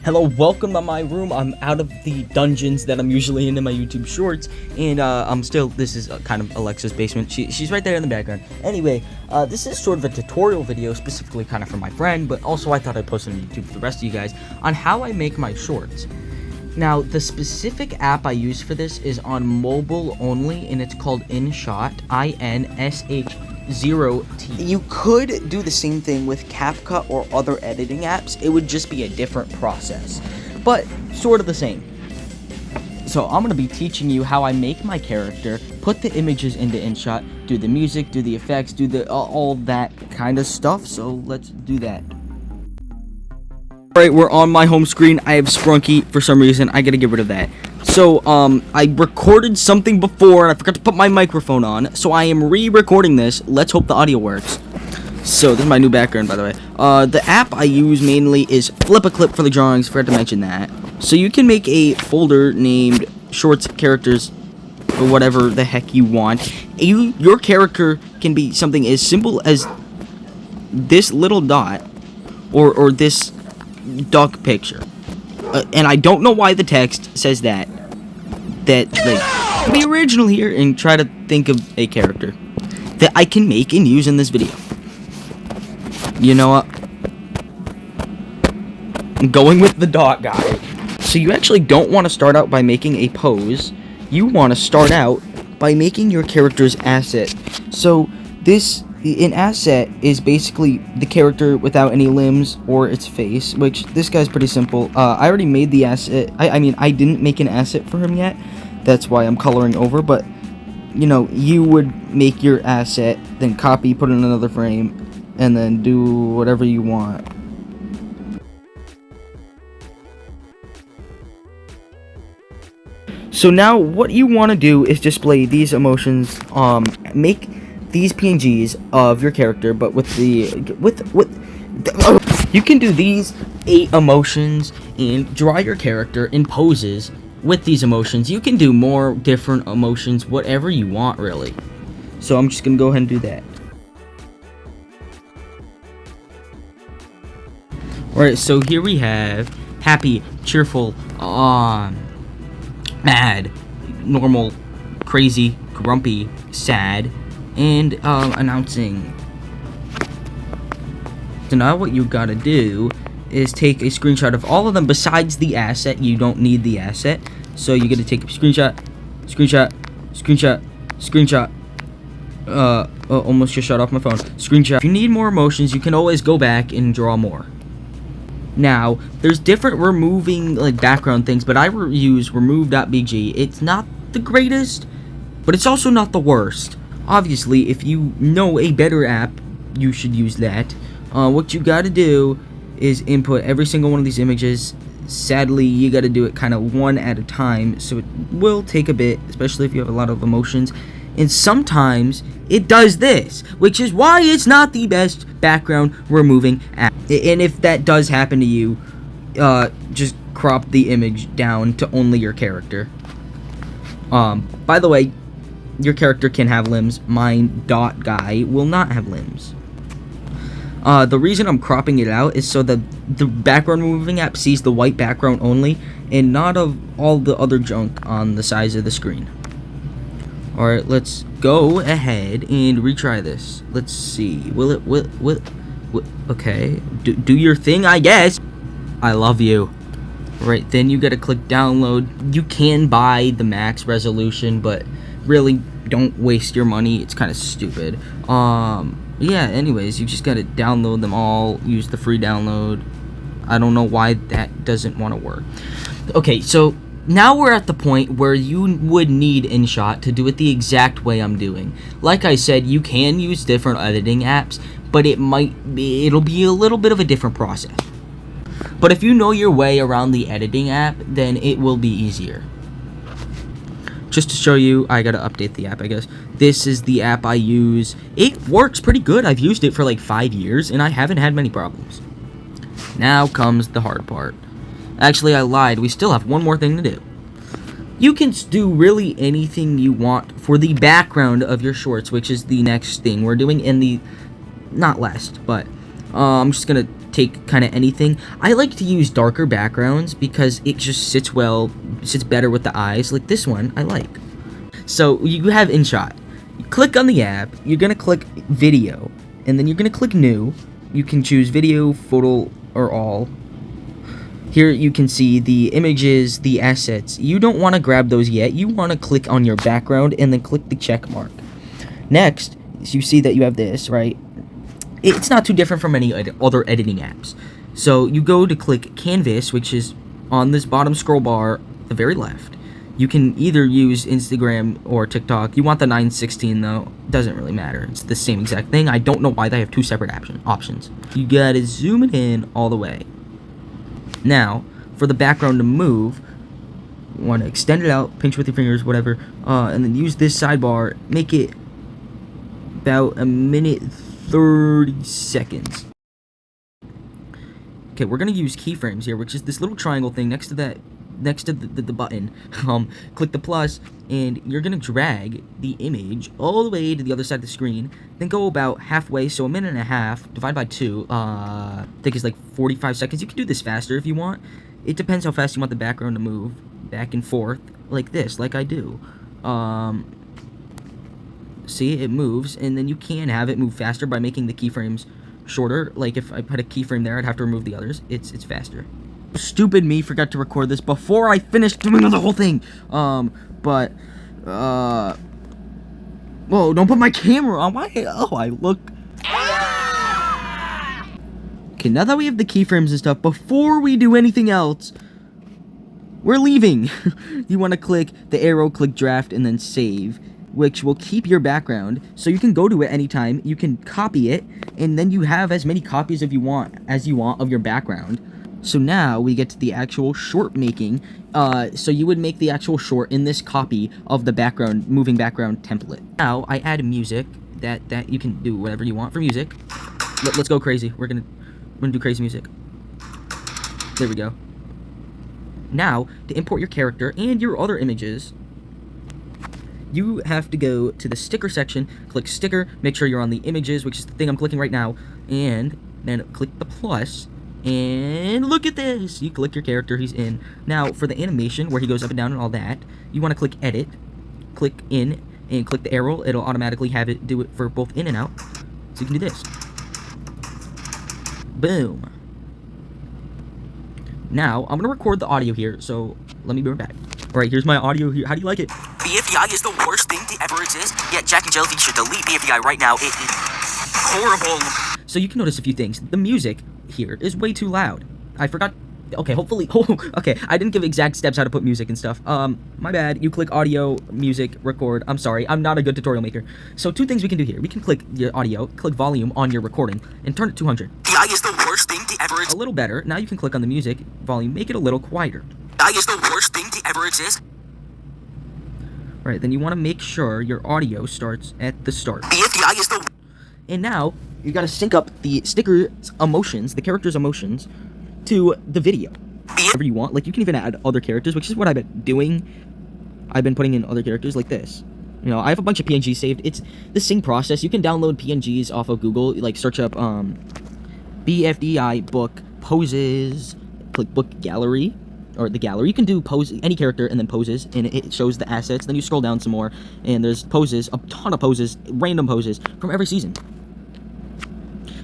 Hello, welcome to my room. I'm out of the dungeons that I'm usually in my YouTube shorts, and this is kind of Alexa's basement. She's right there in the background. Anyway, this is sort of a tutorial video, specifically kind of for my friend, but also I thought I'd post it on YouTube for the rest of you guys, on how I make my shorts. Now, the specific app I use for this is on mobile only, and it's called InShot, INSH0T. You could do the same thing with CapCut or other editing apps. It would just be a different process, but sort of the same. So I'm going to be teaching you how I make my character, put the images into InShot, do the music, do the effects, do the all that kind of stuff. So let's do that. Alright, we're on my home screen. I have Sprunky for some reason. I gotta get rid of that. So, I recorded something before, and I forgot to put my microphone on, so I am re-recording this. Let's hope the audio works. So, this is my new background, by the way. The app I use mainly is Flip-a-Clip for the drawings. Forgot to mention that. So, you can make a folder named Shorts Characters, or whatever the heck you want. Your character can be something as simple as this little dot, or this duck picture, and I don't know why the text says that like, be original here and try to think of a character that I can make and use in this video. You know what? I'm going with the dot guy. So you actually don't want to start out by making a pose. You want to start out by making your character's asset. So an asset is basically the character without any limbs or its face, which this guy's pretty simple. I already made the asset. I mean, I didn't make an asset for him yet. That's why I'm coloring over, but, you know, you would make your asset, then copy, put it in another frame, and then do whatever you want. So now what you want to do is display these emotions, make these PNGs of your character, but with you can do these 8 emotions and draw your character in poses with these emotions. You can do more different emotions, whatever you want, really. So I'm just gonna go ahead and do that. Alright, so here we have happy, cheerful, mad, normal, crazy, grumpy, sad, and announcing. So now what you gotta do is take a screenshot of all of them besides the asset. You don't need the asset, so you gotta take a screenshot. Almost just shut off my phone. Screenshot. If you need more emotions, you can always go back and draw more. Now, there's different removing background things, but I use remove.bg. It's not the greatest, but it's also not the worst. Obviously, if you know a better app, you should use that. What you gotta do is input every single one of these images. Sadly, you gotta do it kind of one at a time, so it will take a bit, especially if you have a lot of emotions. And sometimes it does this, which is why it's not the best background removing app. And if that does happen to you, just crop the image down to only your character. By the way, your character can have limbs. Mine, dot guy, will not have limbs. The reason I'm cropping it out is so that the background removing app sees the white background only, and not of all the other junk on the sides of the screen. Alright, let's go ahead and retry this. Let's see. Will okay. Do your thing, I guess. I love you. Right, then you gotta click download. You can buy the max resolution, but really don't waste your money. It's kind of stupid. Yeah, anyways, you just gotta download them all. Use the free download. I don't know why that doesn't want to work. Okay, so now we're at the point where you would need InShot to do it the exact way I'm doing. Like I said, you can use different editing apps, but it'll be a little bit of a different process. But if you know your way around the editing app, then it will be easier. Just to show you, I gotta update the app, I guess. This is the app I use. It works pretty good. I've used it for like 5 years, and I haven't had many problems. Now comes the hard part. Actually, I lied. We still have one more thing to do. You can do really anything you want for the background of your shorts, which is the next thing we're doing in the... Not last, but I'm just gonna take kind of anything. I like to use darker backgrounds because it just sits better with the eyes. Like this one, I like. So you have InShot. You click on the app. You're gonna click video, and then you're gonna click new. You can choose video, photo, or all. Here you can see the images, the assets. You don't want to grab those yet. You want to click on your background and then click the check mark. Next, you see that you have this, right? It's not too different from any other editing apps. So you go to click Canvas, which is on this bottom scroll bar, the very left. You can either use Instagram or TikTok. You want the 916 though. Doesn't really matter. It's the same exact thing. I don't know why they have two separate options. You gotta zoom it in all the way. Now, for the background to move, you want to extend it out, pinch with your fingers, whatever, and then use this sidebar, make it about 1:30 seconds. Okay, we're gonna use keyframes here, which is this little triangle thing next to the button. Click the plus, and you're gonna drag the image all the way to the other side of the screen, then go about halfway, so 1.5 divide by 2, I think it's like 45 seconds. You can do this faster if you want. It depends how fast you want the background to move back and forth, like this, like I do. See, it moves, and then you can have it move faster by making the keyframes shorter. Like if I put a keyframe there, I'd have to remove the others. It's faster. Stupid me, forgot to record this before I finished doing the whole thing. Whoa, don't put my camera on. Why? Oh, I look. Okay, now that we have the keyframes and stuff, before we do anything else, we're leaving. You want to click the arrow, click draft, and then save, which will keep your background, so you can go to it anytime. You can copy it, and then you have as many copies as you want of your background. So now we get to the actual short making. So you would make the actual short in this copy of the background, moving background template. Now I add music that you can do whatever you want for music. Let's go crazy. We're gonna do crazy music. There we go. Now to import your character and your other images, you have to go to the sticker section, click sticker, make sure you're on the images, which is the thing I'm clicking right now, and then click the plus. And look at this! You click your character, he's in. Now, for the animation, where he goes up and down and all that, you want to click edit, click in, and click the arrow. It'll automatically have it do it for both in and out. So you can do this. Boom. Now, I'm going to record the audio here, so let me be right back. Alright, here's my audio here. How do you like it? BFDI is the worst thing to ever exist. Yeah, Jack and Jellyfish should delete BFDI right now. It is horrible. So you can notice a few things. The music here is way too loud. I forgot. Okay, hopefully. Okay, I didn't give exact steps how to put music and stuff. My bad. You click audio, music, record. I'm sorry. I'm not a good tutorial maker. So two things we can do here. We can click your audio, click volume on your recording, and turn it 200. BFDI is the worst thing to ever exist. A little better. Now you can click on the music volume, make it a little quieter. BFDI is the worst thing to ever exist. Right, then you want to make sure your audio starts at the start. BFDI is the... And now, you gotta sync up the sticker's emotions, the character's emotions, to the video. Whatever you want. Like, you can even add other characters, which is what I've been doing. I've been putting in other characters like this. You know, I have a bunch of PNGs saved. It's the same process. You can download PNGs off of Google. Like, search up, BFDI book poses, click book gallery, or the gallery. You can do pose, any character, and then poses, and it shows the assets. Then you scroll down some more, and there's poses, a ton of poses, random poses, from every season.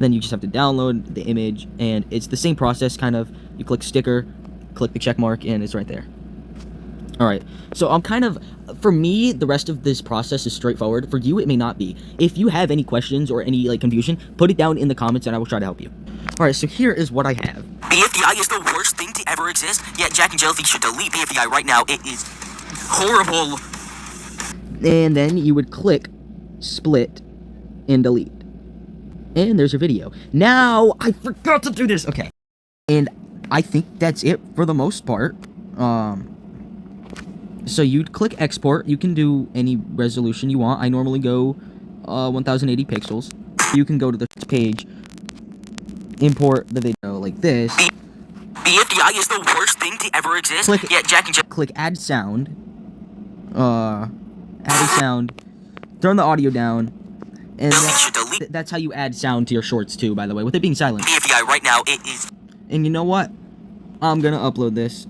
Then you just have to download the image, and it's the same process, kind of. You click sticker, click the check mark, and it's right there. Alright, so I'm kind of, for me, the rest of this process is straightforward. For you, it may not be. If you have any questions or any, like, confusion, put it down in the comments, and I will try to help you. Alright, so here is what I have. BFDI is the worst thing to ever exist. Yeah, Jack and Jellyfish should delete BFDI right now. It is horrible. And then you would click split and delete. And there's your video. Now, I forgot to do this. Okay. And I think that's it for the most part. So you'd click export. You can do any resolution you want. I normally go 1080 pixels. You can go to the page, import the video like this. BFDI is the worst thing to ever exist. Click, yeah, Jack and click add sound. Add a sound. Turn the audio down. And Should delete that's how you add sound to your shorts too, by the way, with it being silent. BFDI right now. It is. And you know what? I'm gonna upload this.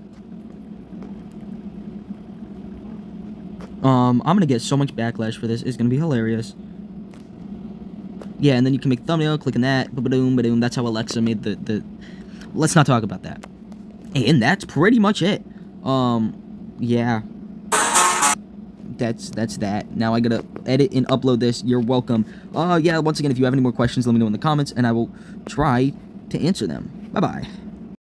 I'm gonna get so much backlash for this. It's gonna be hilarious. Yeah, and then you can make thumbnail, clicking that, ba-doom, ba-doom. That's how Alexa made the. Let's not talk about that. And that's pretty much it. Yeah. That's that. Now I gotta edit and upload this. You're welcome. Yeah, once again, if you have any more questions, let me know in the comments, and I will try to answer them. Bye-bye.